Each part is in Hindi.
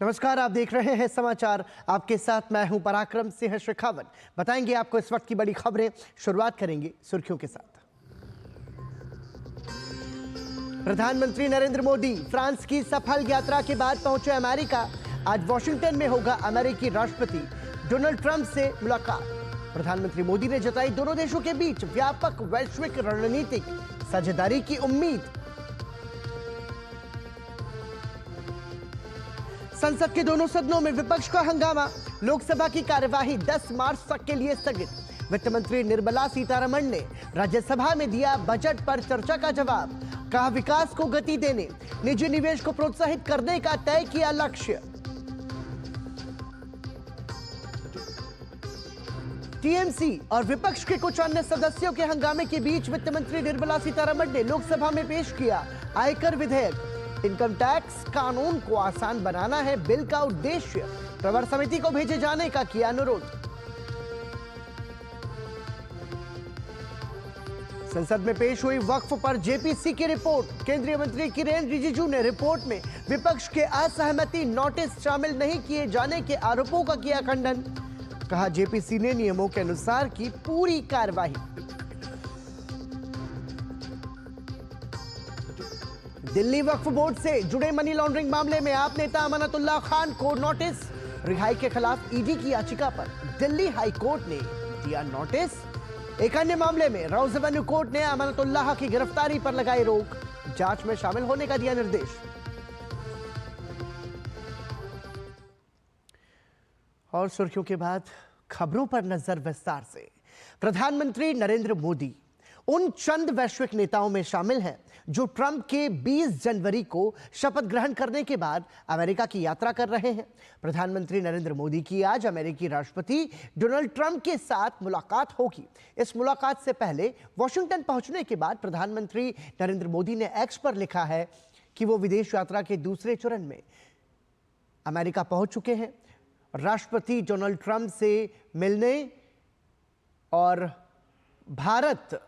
नमस्कार, आप देख रहे हैं समाचार। आपके साथ मैं हूं पराक्रम सिंह शेखावत। बताएंगे आपको इस वक्त की बड़ी खबरें। शुरुआत करेंगे सुर्खियों के साथ। प्रधानमंत्री नरेंद्र मोदी फ्रांस की सफल यात्रा के बाद पहुंचे अमेरिका। आज वॉशिंगटन में होगा अमेरिकी राष्ट्रपति डोनाल्ड ट्रंप से मुलाकात। प्रधानमंत्री मोदी ने जताई दोनों देशों के बीच व्यापक वैश्विक रणनीतिक साझेदारी की उम्मीद। संसद के दोनों सदनों में विपक्ष का हंगामा। लोकसभा की कार्यवाही 10 मार्च तक के लिए स्थगित। वित्त मंत्री निर्मला सीतारमण ने राज्यसभा में दिया बजट पर चर्चा का जवाब। कहा विकास को गति देने, निजी निवेश को प्रोत्साहित करने का तय किया लक्ष्य। टीएमसी और विपक्ष के कुछ अन्य सदस्यों के हंगामे के बीच वित्त मंत्री निर्मला सीतारमण ने लोकसभा में पेश किया आयकर विधेयक। इनकम टैक्स कानून को आसान बनाना है बिल का उद्देश्य। प्रवर समिति को भेजे जाने का किया अनुरोध। संसद में पेश हुई वक्फ पर जेपीसी की रिपोर्ट। केंद्रीय मंत्री किरेन रिजिजू ने रिपोर्ट में विपक्ष के असहमति नोटिस शामिल नहीं किए जाने के आरोपों का किया खंडन। कहा जेपीसी ने नियमों के अनुसार की पूरी कार्रवाई। दिल्ली वक्फ बोर्ड से जुड़े मनी लॉन्ड्रिंग मामले में आप नेता अमानतुल्लाह खान को नोटिस। रिहाई के खिलाफ ईडी की याचिका पर दिल्ली हाई कोर्ट ने दिया नोटिस। एक अन्य मामले में राउज एवेन्यू कोर्ट ने अमानतुल्लाह की गिरफ्तारी पर लगाई रोक। जांच में शामिल होने का दिया निर्देश। और सुर्खियों के बाद खबरों पर नजर विस्तार से। प्रधानमंत्री नरेंद्र मोदी उन चंद वैश्विक नेताओं में शामिल हैं जो ट्रंप के 20 जनवरी को शपथ ग्रहण करने के बाद अमेरिका की यात्रा कर रहे हैं। प्रधानमंत्री नरेंद्र मोदी की आज अमेरिकी राष्ट्रपति डोनाल्ड ट्रंप के साथ मुलाकात होगी। इस मुलाकात से पहले वॉशिंगटन पहुंचने के बाद प्रधानमंत्री नरेंद्र मोदी ने एक्स पर लिखा है कि वो विदेश यात्रा के दूसरे चरण में अमेरिका पहुंच चुके हैं। राष्ट्रपति डोनाल्ड ट्रंप से मिलने और भारत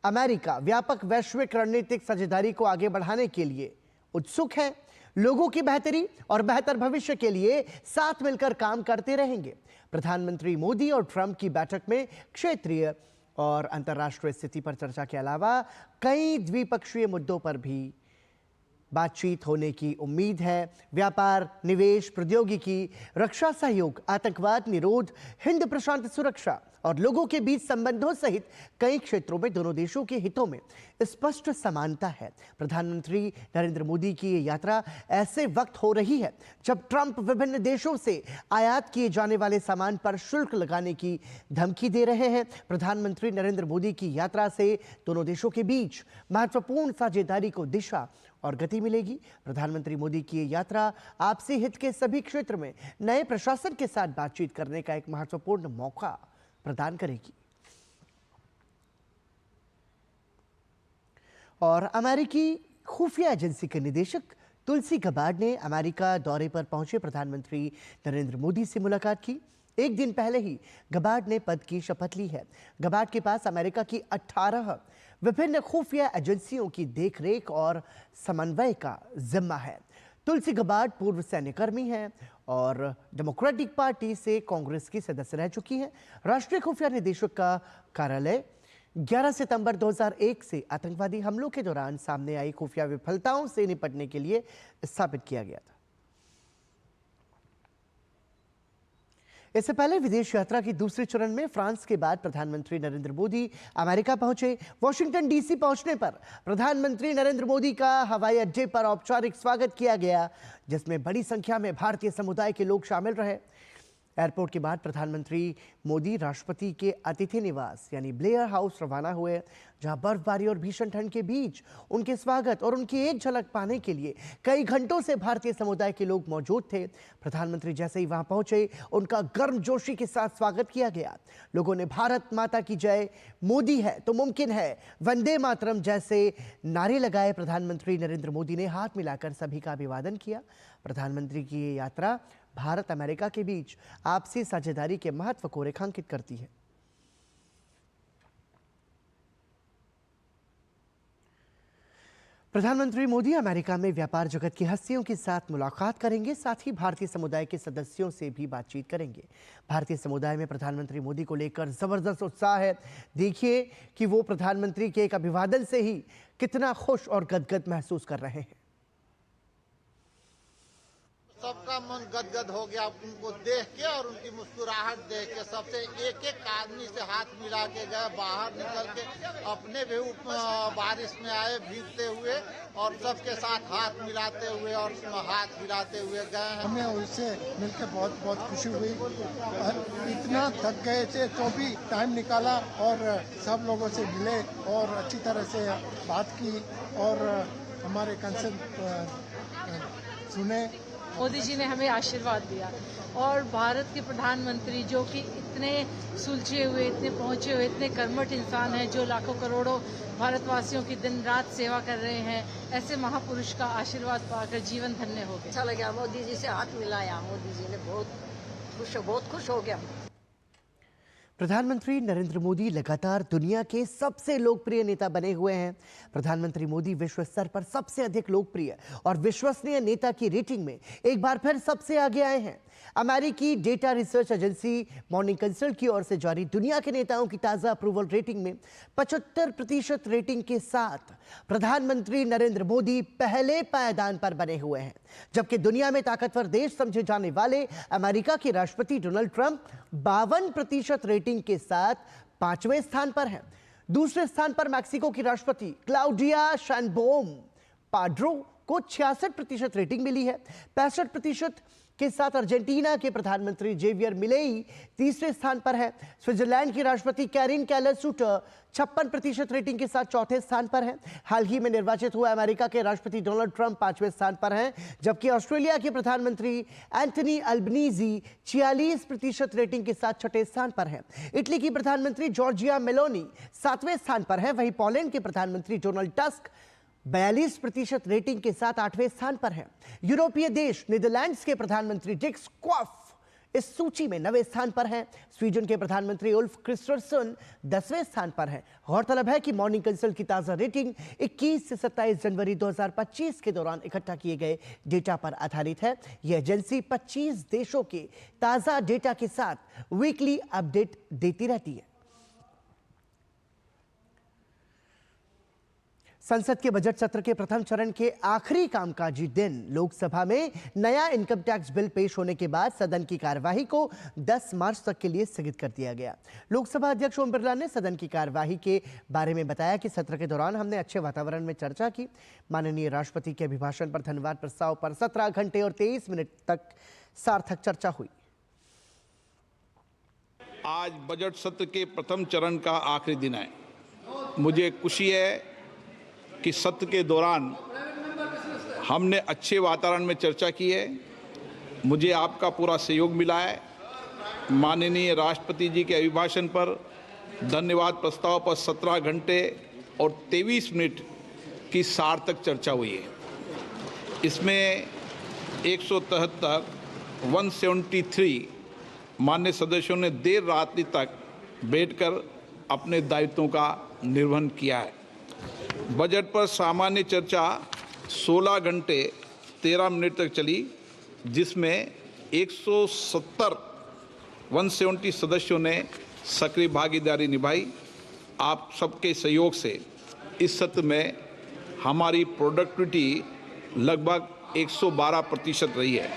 अमेरिका व्यापक वैश्विक रणनीतिक साझेदारी को आगे बढ़ाने के लिए उत्सुक है। लोगों की बेहतरी और बेहतर भविष्य के लिए साथ मिलकर काम करते रहेंगे। प्रधानमंत्री मोदी और ट्रंप की बैठक में क्षेत्रीय और अंतर्राष्ट्रीय स्थिति पर चर्चा के अलावा कई द्विपक्षीय मुद्दों पर भी बातचीत होने की उम्मीद है। व्यापार, निवेश, प्रौद्योगिकी, रक्षा सहयोग, आतंकवाद निरोध, हिंद प्रशांत सुरक्षा और लोगों के बीच संबंधों सहित कई क्षेत्रों में दोनों देशों के हितों में स्पष्ट समानता है। प्रधानमंत्री नरेंद्र मोदी की ये यात्रा ऐसे वक्त हो रही है जब ट्रंप विभिन्न देशों से आयात किए जाने वाले सामान पर शुल्क लगाने की धमकी दे रहे हैं। प्रधानमंत्री नरेंद्र मोदी की यात्रा से दोनों देशों के बीच महत्वपूर्ण साझेदारी को दिशा और गति मिलेगी। प्रधानमंत्री मोदी की ये यात्रा आपसी हित के सभी क्षेत्र में नए प्रशासन के साथ बातचीत करने का एक महत्वपूर्ण मौका प्रदान करेगी। और अमेरिकी खुफिया एजेंसी के निदेशक तुलसी गबार्ड ने अमेरिका दौरे पर पहुंचे प्रधानमंत्री नरेंद्र मोदी से मुलाकात की। एक दिन पहले ही गबार्ड ने पद की शपथ ली है। गबार्ड के पास अमेरिका की 18 विभिन्न खुफिया एजेंसियों की देखरेख और समन्वय का जिम्मा है। तुलसी गबार्ड पूर्व सैन्यकर्मी हैं और डेमोक्रेटिक पार्टी से कांग्रेस की सदस्य रह चुकी हैं। राष्ट्रीय खुफिया निदेशक का कार्यालय 11 सितंबर 2001 से आतंकवादी हमलों के दौरान सामने आई खुफिया विफलताओं से निपटने के लिए स्थापित किया गया था। इससे पहले विदेश यात्रा की दूसरे चरण में फ्रांस के बाद प्रधानमंत्री नरेंद्र मोदी अमेरिका पहुंचे। वॉशिंगटन डीसी पहुंचने पर प्रधानमंत्री नरेंद्र मोदी का हवाई अड्डे पर औपचारिक स्वागत किया गया, जिसमें बड़ी संख्या में भारतीय समुदाय के लोग शामिल रहे। एयरपोर्ट के बाद प्रधानमंत्री मोदी राष्ट्रपति के अतिथि निवास यानी ब्लेयर हाउस रवाना हुए, जहां बर्फबारी और भीषण ठंड के बीच उनके स्वागत और उनकी एक झलक पाने के लिए कई घंटों से भारतीय समुदाय के लोग मौजूद थे। प्रधानमंत्री जैसे ही वहां पहुंचे, उनका गर्मजोशी के साथ स्वागत किया गया। लोगों ने भारत माता की जय, मोदी है तो मुमकिन है, वंदे मातरम जैसे नारे लगाए। प्रधानमंत्री नरेंद्र मोदी ने हाथ मिलाकर सभी का अभिवादन किया। प्रधानमंत्री की ये यात्रा भारत अमेरिका के बीच आपसी साझेदारी के महत्व को रेखांकित करती है। प्रधानमंत्री मोदी अमेरिका में व्यापार जगत की हस्तियों के साथ मुलाकात करेंगे, साथ ही भारतीय समुदाय के सदस्यों से भी बातचीत करेंगे। भारतीय समुदाय में प्रधानमंत्री मोदी को लेकर जबरदस्त उत्साह है। देखिए कि वो प्रधानमंत्री के एक अभिवादन से ही कितना खुश और गदगद महसूस कर रहे हैं। सबका मन गदगद हो गया उनको देख के और उनकी मुस्कुराहट देख के। सबसे एक एक आदमी से हाथ मिला के गए, बाहर निकल के अपने भी बारिश में आए भीगते हुए और सबके साथ हाथ मिलाते हुए और हाथ हिलाते हुए गए। हमें उससे मिलकर बहुत बहुत खुशी हुई। इतना थक गए थे तो भी टाइम निकाला और सब लोगों से मिले और अच्छी तरह से बात की और हमारे कंसर्न सुने। मोदी जी ने हमें आशीर्वाद दिया और भारत के प्रधानमंत्री जो कि इतने सुलझे हुए, इतने पहुंचे हुए, इतने कर्मठ इंसान हैं, जो लाखों करोड़ों भारतवासियों की दिन रात सेवा कर रहे हैं, ऐसे महापुरुष का आशीर्वाद पाकर जीवन धन्य हो गया। अच्छा लगा, मोदी जी से हाथ मिलाया, मोदी जी ने बहुत खुश हो गया। प्रधानमंत्री नरेंद्र मोदी लगातार दुनिया के सबसे लोकप्रिय नेता बने हुए हैं। प्रधानमंत्री मोदी विश्व स्तर पर सबसे अधिक लोकप्रिय और विश्वसनीय नेता की रेटिंग में एक बार फिर सबसे आगे आए हैं। अमेरिकी data research agency morning consult की ओर से जारी दुनिया के नेताओं की ताजा अप्रूवल रेटिंग में 75% रेटिंग के साथ प्रधानमंत्री नरेंद्र मोदी पहले पायदान पर बने हुए हैं, जबकि दुनिया में ताकतवर देश समझे जाने वाले अमेरिका के राष्ट्रपति डोनाल्ड ट्रंप 52% रेटिंग के साथ 5वें स्थान पर हैं। दूसरे स्थान पर मैक्सिको की राष्ट्रपति क्लाउडिया शैनबोम पाड्रो को 66% रेटिंग मिली है। 65% के साथ अर्जेंटीना के प्रधानमंत्री जेवियर मिलेई तीसरे स्थान पर है। स्विट्जरलैंड की राष्ट्रपति कैरिन केलर सूटर 56% रेटिंग के साथ चौथे स्थान पर है। हाल ही में निर्वाचित हुए अमेरिका के राष्ट्रपति डोनाल्ड ट्रंप 5वें स्थान पर हैं, जबकि ऑस्ट्रेलिया के प्रधानमंत्री एंथनी अल्बनीजी 46% रेटिंग के साथ छठे स्थान पर हैं। इटली की प्रधानमंत्री जॉर्जिया मेलोनी 7वें स्थान पर है। वहीं पोलैंड के प्रधानमंत्री डोनाल्ड टस्क 42% रेटिंग के साथ 8वें स्थान पर हैं। यूरोपीय देश नीदरलैंड्स के प्रधानमंत्री डिक स्क्वाफ इस सूची में 9वें स्थान पर हैं। स्वीडन के प्रधानमंत्री उल्फ क्रिस्टरसन 10वें स्थान पर हैं। गौरतलब है कि मॉर्निंग कंसल्ट की ताजा रेटिंग 21 से 27 जनवरी 2025 के दौरान इकट्ठा किए गए डेटा पर आधारित है। यह एजेंसी 25 देशों के ताजा डेटा के साथ वीकली अपडेट देती रहती है। संसद के बजट सत्र के प्रथम चरण के आखिरी कामकाजी दिन लोकसभा में नया इनकम टैक्स बिल पेश होने के बाद सदन की कार्यवाही को 10 मार्च तक के लिए स्थगित कर दिया गया। लोकसभा अध्यक्ष ओम बिरला ने सदन की कार्यवाही के बारे में बताया कि सत्र के दौरान हमने अच्छे वातावरण में चर्चा की। माननीय राष्ट्रपति के अभिभाषण पर धन्यवाद प्रस्ताव पर 17 घंटे और 23 मिनट तक सार्थक चर्चा हुई। आज बजट सत्र के प्रथम चरण का आखिरी दिन है। मुझे खुशी है कि सत्र के दौरान हमने अच्छे वातावरण में चर्चा की है। मुझे आपका पूरा सहयोग मिला है। माननीय राष्ट्रपति जी के अभिभाषण पर धन्यवाद प्रस्ताव पर 17 घंटे और 23 मिनट की सार्थक चर्चा हुई है। इसमें 173 माननीय सदस्यों ने देर रात्रि तक बैठकर अपने दायित्वों का निर्वहन किया है। बजट पर सामान्य चर्चा 16 घंटे 13 मिनट तक चली, जिसमें 170 सदस्यों ने सक्रिय भागीदारी निभाई। आप सबके सहयोग से इस सत्र में हमारी प्रोडक्टिविटी लगभग 112% रही है।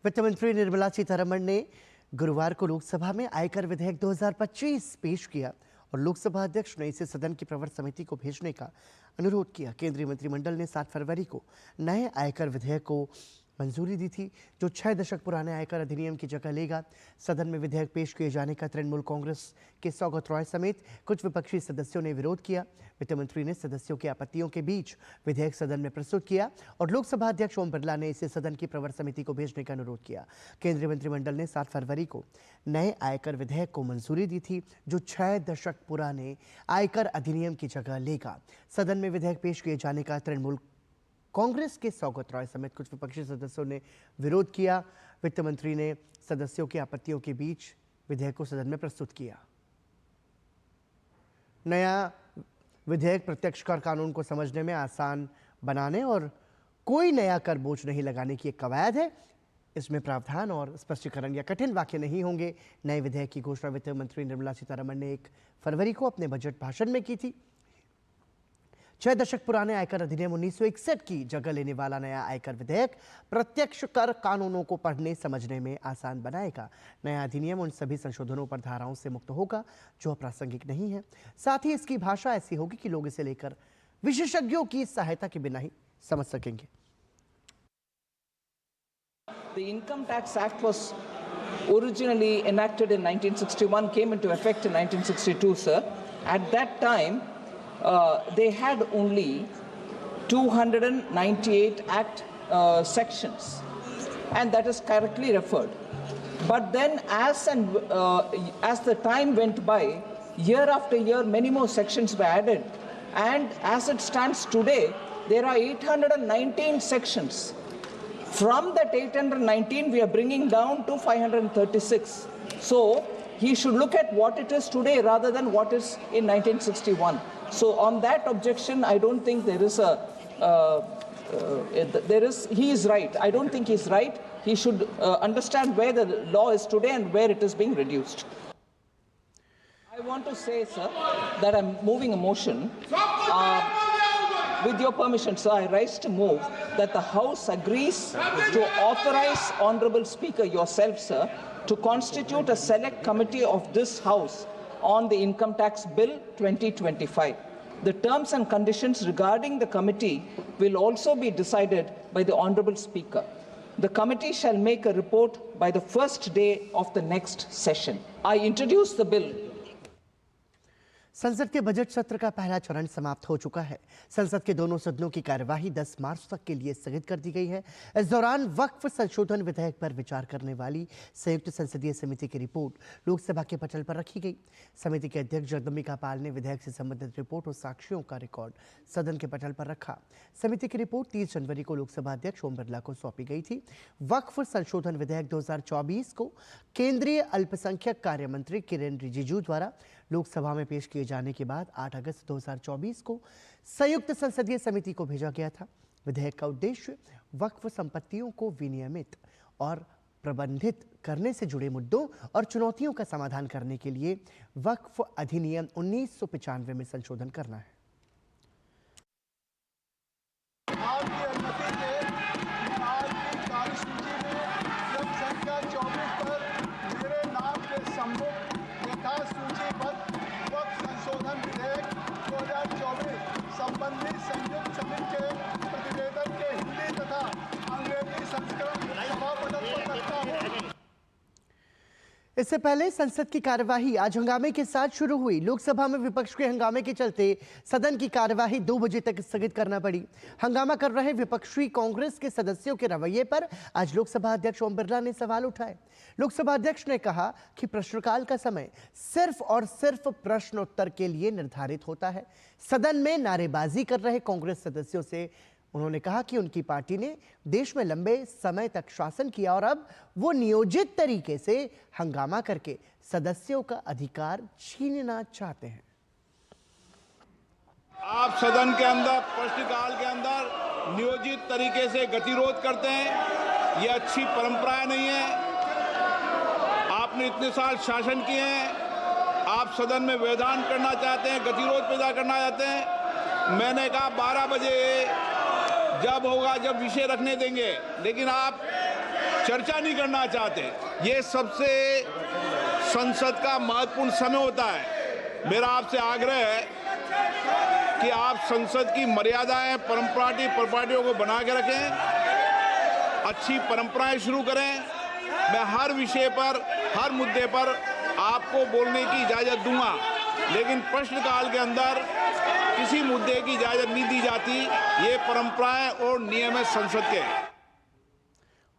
वित्त मंत्री निर्मला सीतारमण ने गुरुवार को लोकसभा में आयकर विधेयक 2025 पेश किया और लोकसभा अध्यक्ष ने इसे सदन की प्रवर समिति को भेजने का अनुरोध किया। केंद्रीय मंत्रिमंडल ने 7 फरवरी को नए आयकर विधेयक को मंजूरी दी थी, जो 6 दशक पुराने आयकर अधिनियम की जगह लेगा। सदन में विधेयक पेश किए जाने का तृणमूल कांग्रेस के सौगत रॉय समेत कुछ विपक्षी सदस्यों ने विरोध किया। वित्त मंत्री ने सदस्यों की आपत्तियों के बीच विधेयक सदन में प्रस्तुत किया और लोकसभा अध्यक्ष ओम बिरला ने इसे सदन की प्रवर समिति को भेजने का अनुरोध किया। केंद्रीय मंत्रिमंडल ने 7 फरवरी को नए आयकर विधेयक को मंजूरी दी थी, जो 6 दशक पुराने आयकर अधिनियम की जगह लेगा। सदन में विधेयक पेश किए जाने का तृणमूल कांग्रेस के सौगत रॉय समेत कुछ विपक्षी सदस्यों ने विरोध किया। वित्त मंत्री ने सदस्यों की आपत्तियों के बीच विधेयक को सदन में प्रस्तुत किया। नया विधेयक प्रत्यक्ष कर कानून को समझने में आसान बनाने और कोई नया कर बोझ नहीं लगाने की एक कवायद है। इसमें प्रावधान और स्पष्टीकरण या कठिन वाक्य नहीं होंगे। नए विधेयक की घोषणा वित्त मंत्री निर्मला सीतारमण ने 1 फरवरी को अपने बजट भाषण में की थी। 6 दशक पुराने आयकर अधिनियम 1961 की जगह लेने वाला नया आयकर विधेयक प्रत्यक्ष कर कानूनों को पढ़ने समझने में आसान बनाएगा। नया अधिनियम उन सभी संशोधनों पर धाराओं से मुक्त होगा जो अप्रासंगिक नहीं है। साथ ही इसकी भाषा ऐसी होगी कि लोग इसे लेकर विशेषज्ञों की सहायता के बिना ही समझ सकेंगे। The Income Tax Act was originally enacted in 1961, came into effect in 1962, sir. At that time, they had only 298 Act sections, and that is correctly referred. But then, as the time went by, year after year, many more sections were added, and as it stands today, there are 819 sections. From that 819, we are bringing down to 536. So he should look at what it is today rather than what is in 1961. So on that objection, I don't think there is he is right. I don't think he's right. He should understand where the law is today and where it is being reduced. I want to say, sir, that I'm moving a motion. With your permission, sir, I rise to move that the House agrees to authorize Honorable Speaker, yourself, sir, to constitute a select committee of this House on the Income Tax Bill 2025. The terms and conditions regarding the committee will also be decided by the Honorable Speaker. The committee shall make a report by the first day of the next session. I introduce the bill. संसद के बजट सत्र का पहला चरण समाप्त हो चुका है। संसद के दोनों सदनों की कार्यवाही 10 मार्च तक के लिए स्थगित कर दी गई है। इस दौरान वक्फ संशोधन विधेयक पर विचार करने वाली संयुक्त संसदीय समिति की रिपोर्ट लोकसभा के पटल पर रखी गई। समिति के अध्यक्ष जगदम्बिका पाल ने विधेयक से संबंधित रिपोर्ट और साक्ष्यों का रिकॉर्ड सदन के पटल पर रखा। समिति की रिपोर्ट 30 जनवरी को लोकसभा अध्यक्ष ओम बिरला को सौंपी गई थी। वक्फ संशोधन विधेयक 2024 को केंद्रीय अल्पसंख्यक कार्य मंत्री किरेन रिजिजू द्वारा लोकसभा में पेश किए जाने के बाद 8 अगस्त 2024 को संयुक्त संसदीय समिति को भेजा गया था। विधेयक का उद्देश्य वक्फ संपत्तियों को विनियमित और प्रबंधित करने से जुड़े मुद्दों और चुनौतियों का समाधान करने के लिए वक्फ अधिनियम 1995 में संशोधन करना है। संबंधित संयुक्त समिति के प्रतिवेदन के हिंदी तथा अंग्रेजी संस्करण सभापति पर रखता हूं। इससे पहले संसद की कार्यवाही आज हंगामे के साथ शुरू हुई। लोकसभा में विपक्ष के हंगामे के चलते सदन की कार्यवाही 2 बजे तक स्थगित करना पड़ी। हंगामा कर रहे विपक्षी कांग्रेस के सदस्यों के रवैये पर आज लोकसभा अध्यक्ष ओम बिरला ने सवाल उठाए। लोकसभा अध्यक्ष ने कहा कि प्रश्नकाल का समय सिर्फ और सिर्फ प्रश्नोत्तर के लिए निर्धारित होता है। सदन में नारेबाजी कर रहे कांग्रेस सदस्यों से उन्होंने कहा कि उनकी पार्टी ने देश में लंबे समय तक शासन किया और अब वो नियोजित तरीके से हंगामा करके सदस्यों का अधिकार छीनना चाहते हैं। आप सदन के अंदर प्रश्नकाल के अंदर नियोजित तरीके से गतिरोध करते हैं, ये अच्छी परंपरा नहीं है। आपने इतने साल शासन किए हैं, आप सदन में व्यवधान करना चाहते हैं, गतिरोध पैदा करना चाहते हैं। मैंने कहा 12 बजे जब होगा, जब विषय रखने देंगे, लेकिन आप चर्चा नहीं करना चाहते। ये सबसे संसद का महत्वपूर्ण समय होता है। मेरा आपसे आग्रह है कि आप संसद की मर्यादाएं, परंपराओं को बना के रखें, अच्छी परंपराएं शुरू करें। मैं हर विषय पर, हर मुद्दे पर आपको बोलने की इजाजत दूंगा, लेकिन प्रश्नकाल के अंदर किसी मुद्दे की इजाजत नहीं दी जाती। ये परंपराएं और नियम है संसद के।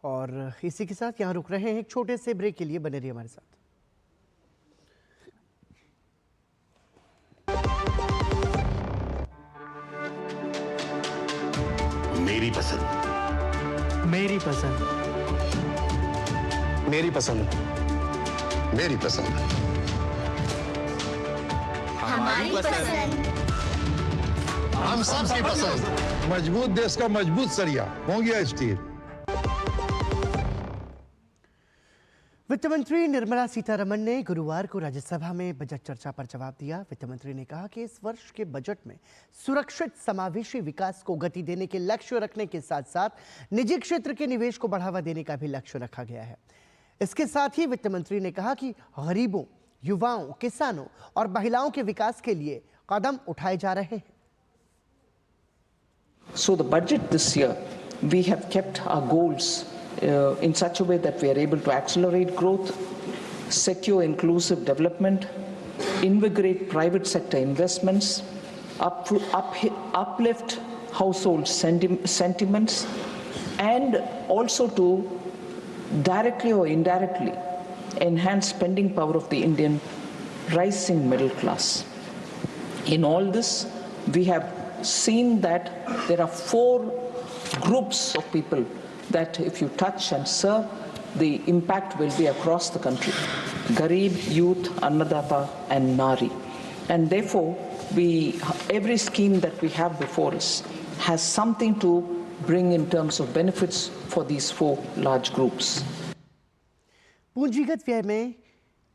और इसी के साथ यहाँ रुक रहे हैं एक छोटे से ब्रेक के लिए। बने रहिए हमारे साथ। मेरी पसंद, मेरी पसंद, मेरी पसंद, मेरी पसंद, हमारी पसंद। हम सबकी पसंद। मजबूत देश का मजबूत सरिया हो गया स्टील। वित्त मंत्री निर्मला सीतारमण ने गुरुवार को राज्यसभा में बजट चर्चा पर जवाब दिया। वित्त मंत्री ने कहा कि इस वर्ष के बजट में सुरक्षित समावेशी विकास को गति देने के लक्ष्य रखने के साथ साथ निजी क्षेत्र के निवेश को बढ़ावा देने का भी लक्ष्य रखा गया है। इसके साथ ही वित्त मंत्री ने कहा कि गरीबों, युवाओं, किसानों और महिलाओं के विकास के लिए कदम उठाए जा रहे हैं। So the budget this year, we have kept our goals in such a way that we are able to accelerate growth, secure inclusive development, invigorate private sector investments, uplift household sentiments, and also to directly or indirectly enhance spending power of the Indian rising middle class. In all this, we have seen that there are 4 groups of people that if you touch and serve, the impact will be across the country: Garib, youth, Annadata, and Nari. And therefore, every scheme that we have before us has something to bring in terms of benefits for these 4 large groups. पूंजीगत व्यय में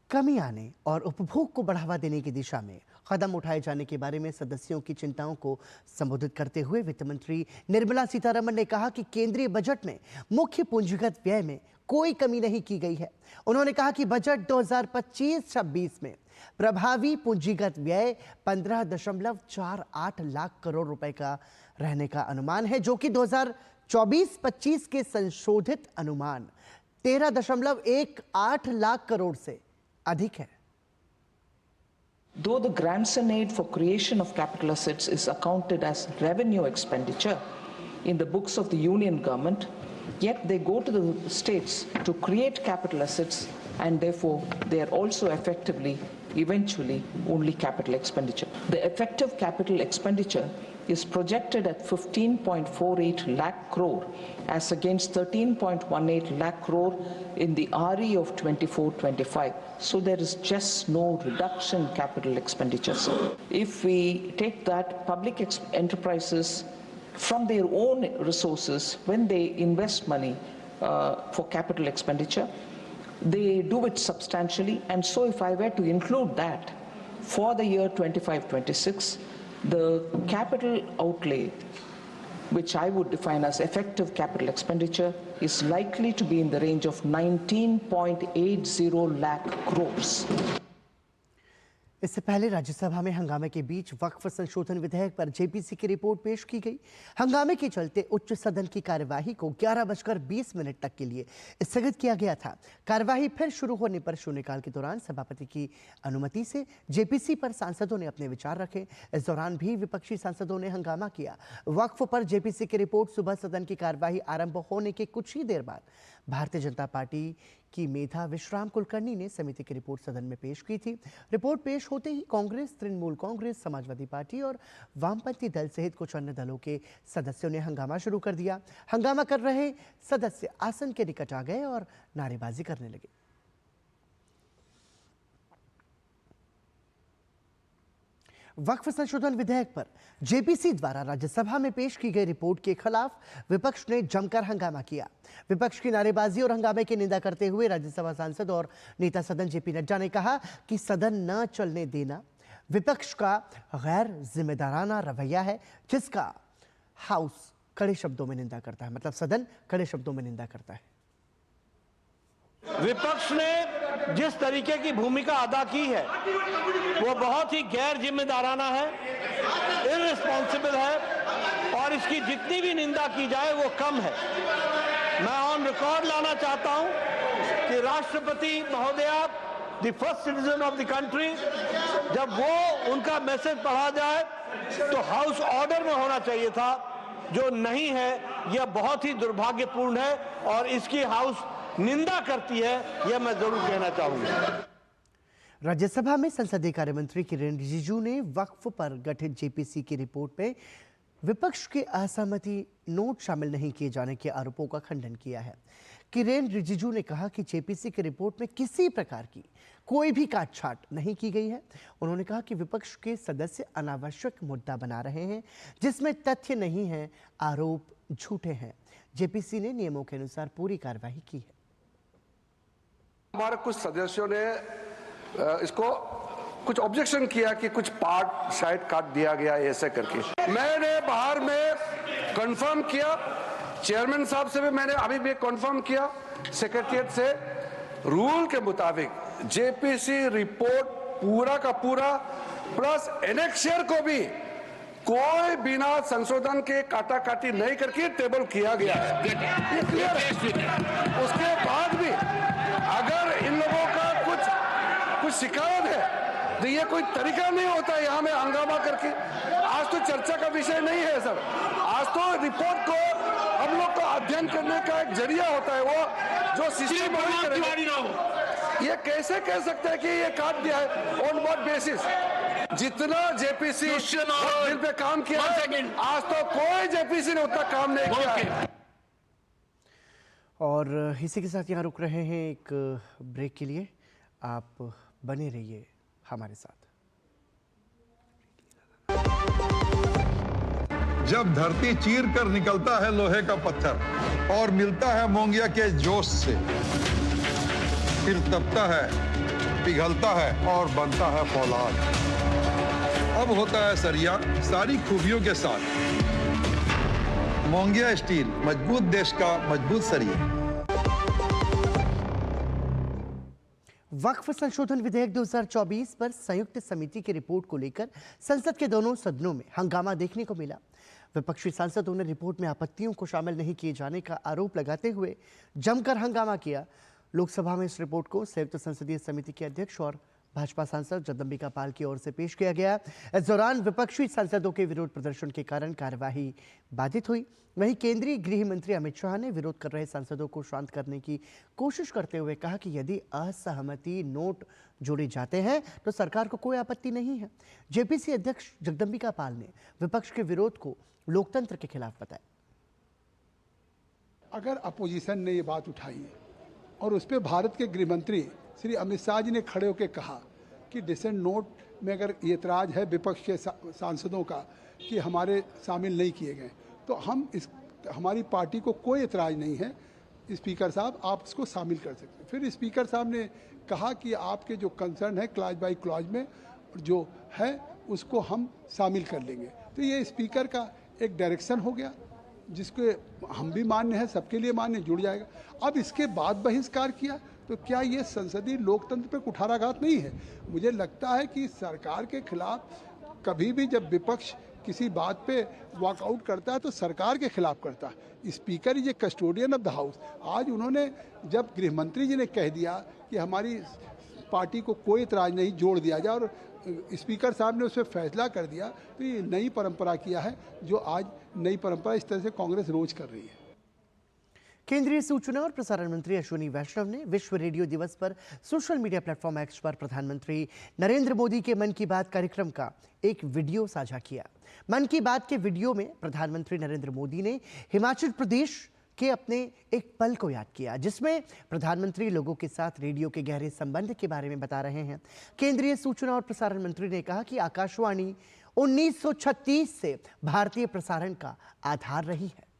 कमी आने और उपभोग को बढ़ावा देने की दिशा में कदम उठाए जाने के बारे में सदस्यों की चिंताओं को संबोधित करते हुए वित्त मंत्री निर्मला सीतारमण ने कहा कि केंद्रीय बजट में मुख्य पूंजीगत व्यय में कोई कमी नहीं की गई है। उन्होंने कहा कि बजट 2025-26 में प्रभावी पूंजीगत व्यय 15.48 लाख करोड़ रुपए का रहने का अनुमान है, जो कि 2024-25 के संशोधित अनुमान 13.18 लाख करोड़ से अधिक है। Though the grants and aid for creation of capital assets is accounted as revenue expenditure in the books of the union government, yet they go to the states to create capital assets, and therefore they are also effectively, eventually, only capital expenditure. The effective capital expenditure is projected at 15.48 lakh crore as against 13.18 lakh crore in the RE of 24-25. So there is just no reduction in capital expenditures. If we take that, public enterprises from their own resources, when they invest money for capital expenditure, they do it substantially. And so if I were to include that for the year 25-26, the capital outlay, which I would define as effective capital expenditure, is likely to be in the range of 19.80 lakh crores. इससे पहले राज्यसभा में हंगामे के बीच वक्फ संशोधन विधेयक पर जेपीसी की रिपोर्ट पेश की गई। हंगामे के चलते उच्च सदन की कार्यवाही को 11:20 तक के लिए स्थगित किया गया था। कार्यवाही फिर शुरू होने पर शून्यकाल के दौरान सभापति की अनुमति से जेपीसी पर सांसदों ने अपने विचार रखे। इस दौरान भी विपक्षी सांसदों ने हंगामा किया। वक्फ पर जेपीसी की रिपोर्ट सुबह सदन की कार्यवाही आरंभ होने के कुछ ही देर बाद भारतीय जनता पार्टी की मेधा विश्राम कुलकर्णी ने समिति की रिपोर्ट सदन में पेश की थी। रिपोर्ट पेश होते ही कांग्रेस, तृणमूल कांग्रेस, समाजवादी पार्टी और वामपंथी दल सहित कुछ अन्य दलों के सदस्यों ने हंगामा शुरू कर दिया। हंगामा कर रहे सदस्य आसन के निकट आ गए और नारेबाजी करने लगे। वक्फ संशोधन विधेयक पर जेपीसी द्वारा राज्यसभा में पेश की गई रिपोर्ट के खिलाफ विपक्ष ने जमकर हंगामा किया। विपक्ष की नारेबाजी और हंगामे की निंदा करते हुए राज्यसभा सांसद और नेता सदन जेपी नड्डा ने कहा कि सदन न चलने देना विपक्ष का गैर जिम्मेदाराना रवैया है, जिसका हाउस कड़े शब्दों में निंदा करता है, मतलब सदन कड़े शब्दों में निंदा करता है। विपक्ष ने जिस तरीके की भूमिका अदा की है वो बहुत ही गैर जिम्मेदाराना है, इररिस्पॉन्सिबल है, और इसकी जितनी भी निंदा की जाए वो कम है। मैं ऑन रिकॉर्ड लाना चाहता हूं कि राष्ट्रपति महोदया, the first citizen of the country, जब वो उनका मैसेज पढ़ा जाए तो हाउस ऑर्डर में होना चाहिए था, जो नहीं है। यह बहुत ही दुर्भाग्यपूर्ण है और इसकी हाउस निंदा करती है, यह मैं जरूर कहना चाहूंगा। राज्यसभा में संसदीय कार्य मंत्री किरेन रिजिजू ने वक्फ पर गठित जेपीसी की रिपोर्ट में विपक्ष के असहमति नोट शामिल नहीं किए जाने के आरोपों का खंडन किया है। किरेन रिजिजू ने कहा कि जेपीसी की रिपोर्ट में किसी प्रकार की कोई भी काटछाट नहीं की गई है। उन्होंने कहा कि विपक्ष के सदस्य अनावश्यक मुद्दा बना रहे हैं जिसमें तथ्य नहीं है, आरोप झूठे हैं। जेपीसी ने नियमों के अनुसार पूरी कार्रवाई की है। हमारे कुछ सदस्यों ने इसको कुछ ऑब्जेक्शन किया कि कुछ पार्ट शायद काट दिया गया ऐसे करके। मैंने बाहर में कंफर्म किया, चेयरमैन साहब से भी मैंने अभी भी कंफर्म किया, सेक्रेटरिएट से रूल के मुताबिक जेपीसी रिपोर्ट पूरा का पूरा प्लस एनेक्शियर को भी कोई बिना संशोधन के काटा काटी नहीं करके टेबल किया गया है, ये क्लियर है। उसके बाद भी अगर इन लोगों का कुछ शिकायत है तो ये कोई तरीका नहीं होता है यहाँ में हंगामा करके। आज तो चर्चा का विषय नहीं है सर, आज तो रिपोर्ट को हम लोग का अध्ययन करने का एक जरिया होता है, वो जो सिस्टम ये कैसे कह सकते हैं कि ये काट दिया है, ऑन व्हाट बेसिस? जितना जेपीसी बिल पे काम किया है, आज तो कोई जेपीसी ने उतना काम नहीं किया है। और इसी के साथ यहाँ रुक रहे हैं एक ब्रेक के लिए, आप बने रहिए हमारे साथ। जब धरती चीर कर निकलता है लोहे का पत्थर और मिलता है मोंगिया के जोश से, फिर तपता है, पिघलता है और बनता है फौलाद। अब होता है सरिया सारी खूबियों के साथ। मोंगिया स्टील, मजबूत देश का मजबूत सरिया। वक्फ संशोधन विधेयक 2024 पर संयुक्त समिति की रिपोर्ट को लेकर संसद के दोनों सदनों में हंगामा देखने को मिला। विपक्षी सांसदों ने रिपोर्ट में आपत्तियों को शामिल नहीं किए जाने का आरोप लगाते हुए जमकर हंगामा किया। लोकसभा में इस रिपोर्ट को संयुक्त संसदीय समिति के अध्यक्ष और भाजपा सांसद जगदम्बिका पाल की ओर से पेश किया गया। इस दौरान विपक्षी सांसदों के विरोध प्रदर्शन के कारण कार्यवाही बाधित हुई। वहीं केंद्रीय गृह मंत्री अमित शाह ने विरोध कर रहे सांसदों को शांत करने की कोशिश करते हुए कहा कि यदि असहमति नोट जोड़े जाते हैं तो सरकार को कोई आपत्ति नहीं है। जेपीसी अध्यक्ष जगदम्बिका पाल ने विपक्ष के विरोध को लोकतंत्र के खिलाफ बताया। अगर अपोजिशन ने ये बात उठाई और उस पर भारत के गृह मंत्री श्री अमित शाह जी ने खड़े होकर कहा कि डिसेंट नोट में अगर ये एतराज है विपक्ष के सांसदों का कि हमारे शामिल नहीं किए गए, तो हमारी पार्टी को कोई एतराज नहीं है, स्पीकर साहब आप इसको शामिल कर सकते हैं। फिर स्पीकर साहब ने कहा कि आपके जो कंसर्न है क्लॉज बाई क्लॉज में जो है उसको हम शामिल कर लेंगे। तो ये स्पीकर का एक डायरेक्शन हो गया जिसको हम भी मान्य है, सबके लिए मान्य, जुड़ जाएगा। अब इसके बाद बहिष्कार किया तो क्या ये संसदीय लोकतंत्र पे कुठाराघात नहीं है? मुझे लगता है कि सरकार के खिलाफ कभी भी जब विपक्ष किसी बात पे वॉकआउट करता है तो सरकार के खिलाफ करता है। Speaker is a custodian of the house. आज उन्होंने जब गृह मंत्री जी ने कह दिया कि हमारी पार्टी को कोई इतराज नहीं, जोड़ दिया जाए, और स्पीकर साहब ने उस पर फैसला कर दिया, तो ये नई परंपरा किया है जो आज नई परंपरा इस तरह से कांग्रेस रोज कर रही है। केंद्रीय सूचना और प्रसारण मंत्री अश्विनी वैष्णव ने विश्व रेडियो दिवस पर सोशल मीडिया प्लेटफॉर्म एक्स पर प्रधानमंत्री नरेंद्र मोदी के मन की बात कार्यक्रम का एक वीडियो साझा किया। मन की बात के वीडियो में प्रधानमंत्री नरेंद्र मोदी ने हिमाचल प्रदेश के अपने एक पल को याद किया, जिसमें प्रधानमंत्री लोगों के साथ रेडियो के गहरे संबंध के बारे में बता रहे हैं। केंद्रीय सूचना और प्रसारण मंत्री ने कहा कि आकाशवाणी 1936 से भारतीय प्रसारण का आधार रही है।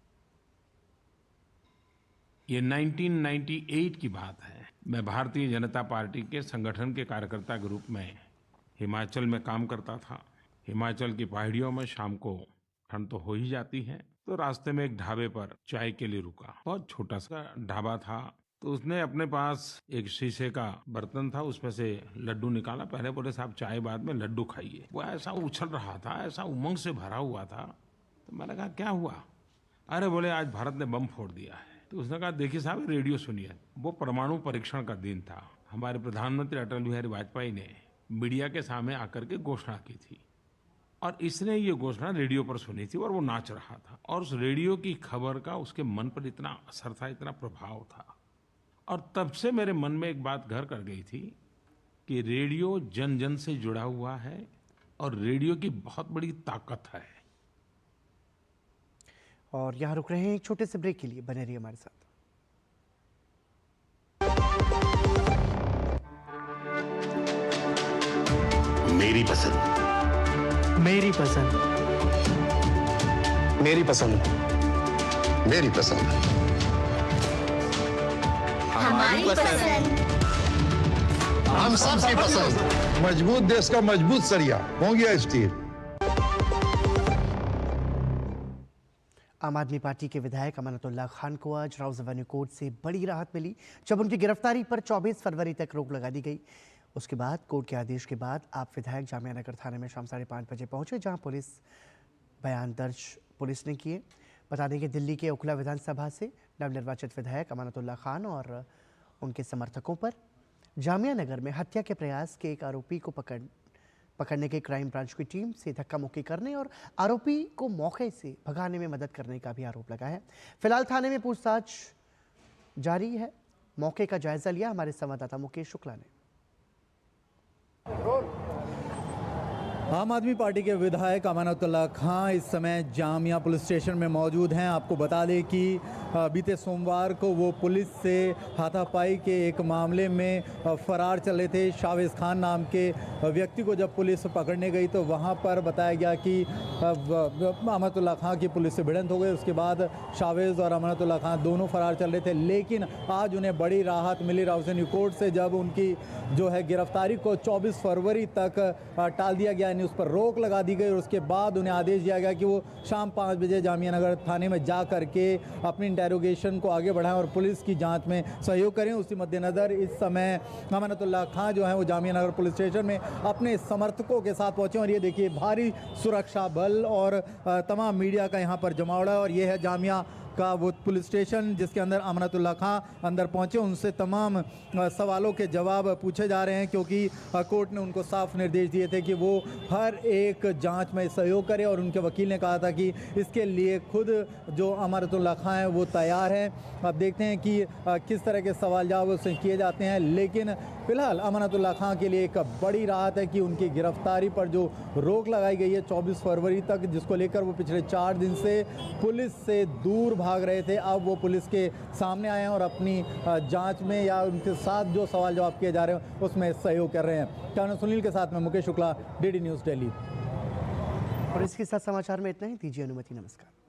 ये 1998 की बात है। मैं भारतीय जनता पार्टी के संगठन के कार्यकर्ता के रूप में हिमाचल में काम करता था। हिमाचल की पहाड़ियों में शाम को ठंड तो हो ही जाती है, तो रास्ते में एक ढाबे पर चाय के लिए रुका। बहुत छोटा सा ढाबा था, तो उसने अपने पास एक शीशे का बर्तन था, उसमें से लड्डू निकाला। पहले बोले साहब चाय बाद में लड्डू खाइए। वो ऐसा उछल रहा था, ऐसा उमंग से भरा हुआ था, तो मैंने कहा क्या हुआ? अरे बोले आज भारत ने बम फोड़ दिया है। तो उसने कहा देखिए साहब रेडियो सुनिए। वो परमाणु परीक्षण का दिन था। हमारे प्रधानमंत्री अटल बिहारी वाजपेयी ने मीडिया के सामने आकर के घोषणा की थी, और इसने ये घोषणा रेडियो पर सुनी थी और वो नाच रहा था, और उस रेडियो की खबर का उसके मन पर इतना असर था, इतना प्रभाव था। और तब से मेरे मन में एक बात घर कर गई थी कि रेडियो जन जन से जुड़ा हुआ है और रेडियो की बहुत बड़ी ताकत है। और यहाँ रुक रहे हैं एक छोटे से ब्रेक के लिए, बने रहिए हमारे साथ। मेरी पसंद। मेरी पसंद। मेरी पसंद। मेरी पसंद। हमारी पसंद। हम सबकी पसंद। मजबूत देश का मजबूत सरिया मोंगिया स्टील। आम आदमी पार्टी के विधायक अमानतुल्लाह खान को आज राउज़ एवेन्यू कोर्ट से बड़ी राहत मिली जब उनकी गिरफ्तारी पर 24 फरवरी तक रोक लगा दी गई। उसके बाद कोर्ट के आदेश के बाद आप विधायक जामिया नगर थाने में शाम 5:30 बजे पहुंचे, जहां पुलिस बयान दर्ज पुलिस ने किए। बता दें कि दिल्ली के ओखला विधानसभा से नवनिर्वाचित विधायक अमानतुल्लाह खान और उनके समर्थकों पर जामिया नगर में हत्या के प्रयास के एक आरोपी को पकड़ने के क्राइम ब्रांच की टीम से धक्का मुक्की करने और आरोपी को मौके से भगाने में मदद करने का भी आरोप लगा है। फिलहाल थाने में पूछताछ जारी है। मौके का जायजा लिया हमारे संवाददाता मुकेश शुक्ला ने। आम आदमी पार्टी के विधायक अमानतुल्लाह खान इस समय जामिया पुलिस स्टेशन में मौजूद हैं। आपको बता दें कि बीते सोमवार को वो पुलिस से हाथापाई के एक मामले में फरार चले थे। शावेज़ खान नाम के व्यक्ति को जब पुलिस पकड़ने गई तो वहां पर बताया गया कि अमानतुल्लाह खान की पुलिस से भिड़ंत हो गई। उसके बाद शावेज़ और अमानतुल्लाह खान दोनों फरार चल रहे थे, लेकिन आज उन्हें बड़ी राहत मिली राउज़ एवेन्यू कोर्ट से, जब उनकी जो है गिरफ्तारी को 24 फरवरी तक टाल दिया गया, यानी उस पर रोक लगा दी गई। और उसके बाद उन्हें आदेश दिया गया कि वो शाम 5 बजे जामिया नगर थाने में जा करके अपनी इंटेरोगेशन को आगे बढ़ाएं और पुलिस की जांच में सहयोग करें। उसी मद्देनज़र इस समय अमानतुल्लाह खान जो है वो जामिया नगर पुलिस स्टेशन में अपने समर्थकों के साथ पहुंचे। और ये देखिए भारी सुरक्षा बल और तमाम मीडिया का यहाँ पर जमावड़ा है। और ये है जामिया का वो पुलिस स्टेशन जिसके अंदर अमानतुल्लाह खान अंदर पहुंचे। उनसे तमाम सवालों के जवाब पूछे जा रहे हैं, क्योंकि कोर्ट ने उनको साफ निर्देश दिए थे कि वो हर एक जांच में सहयोग करें। और उनके वकील ने कहा था कि इसके लिए खुद जो अमानतुल्लाह खान है वो तैयार हैं। अब देखते हैं कि किस तरह के सवाल जवाब उससे किए जाते हैं। लेकिन फिलहाल अमानतुल्लाह खान के लिए एक बड़ी राहत है कि उनकी गिरफ्तारी पर जो रोक लगाई गई है 24 फरवरी तक, जिसको लेकर वो पिछले 4 दिन से पुलिस से दूर भाग रहे थे, अब वो पुलिस के सामने आए हैं और अपनी जांच में या उनके साथ जो सवाल जवाब किए जा रहे हैं उसमें सहयोग कर रहे हैं। कैमरा सुनील के साथ में मुकेश शुक्ला, DD न्यूज़ दिल्ली। और इसके साथ समाचार में इतना ही। दीजिए अनुमति। नमस्कार।